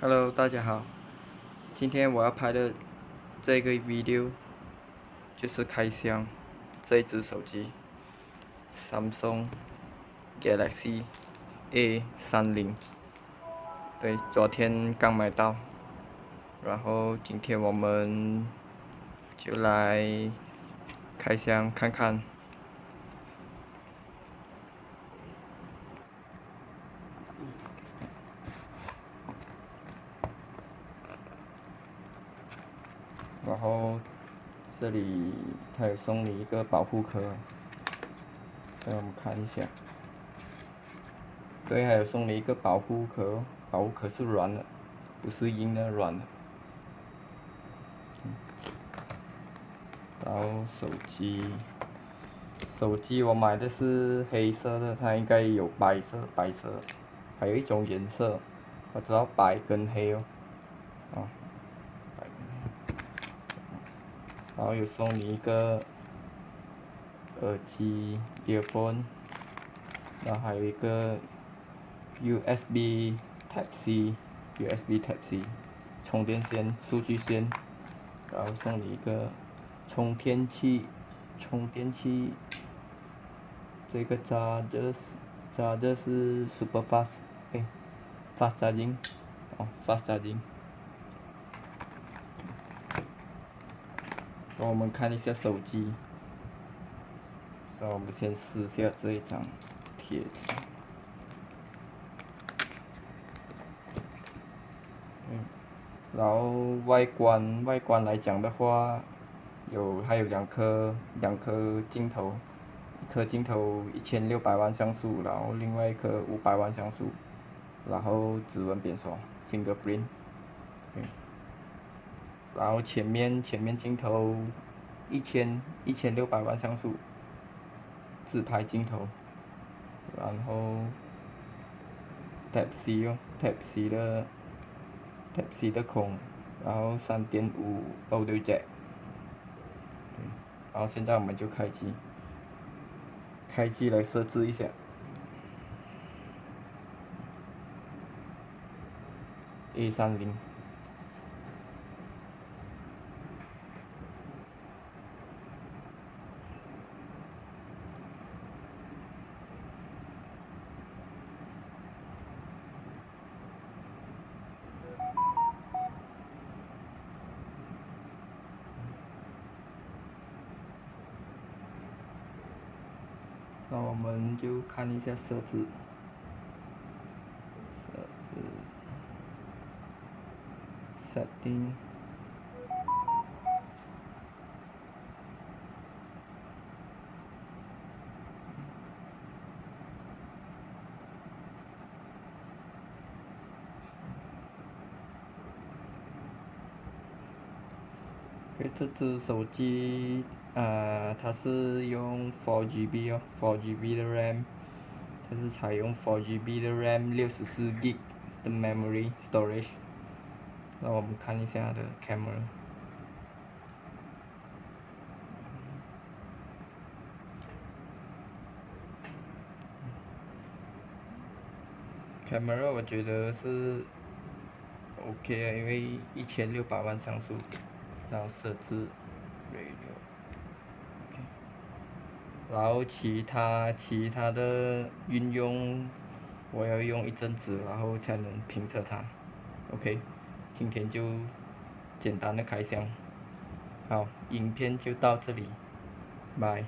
Hello，大家好。今天我要拍的这个 video 就是开箱这一只手机，Samsung Galaxy A30。对，昨天刚买到，然后今天我们就来开箱看看。然后这里它有送你一个保护壳，让我们看一下。对，还有送你一个保护壳，保护壳是软的，不是硬的，软的。然后手机我买的是黑色的，它应该有白色，还有一种颜色，我知道白跟黑哦，啊，然后有送你一个耳机 earphone，然后还有一个 USB Type C 充电线、数据线，然后送你一个充电器，这个扎的是 Super Fast，Fast Charging，Fast Charging。让我们看一下手机，我们先撕下这一张贴纸。然后外观来讲的话，还有两颗镜头，一颗镜头1600万像素，然后另外一颗500万像素，然后指纹辨锁 fingerprint，然后前面镜头1600万像素，自拍镜头，然后 Type C 的孔，然后3.5 Audio Jack，然后现在我们就开机来设置一下。A30。那我们就看一下设置，setting。这只手机它是用 4GB 哦，4GB 的 RAM，它是采用 4GB 的 RAM，64GB 的 memory storage。那我们看一下它的 camera，我觉得是 OK 啊，因为1600万像素，然后设置 radio，然后其他的运用，我要用一阵子，然后才能评测它。OK，今天就简单的开箱，好，影片就到这里，拜。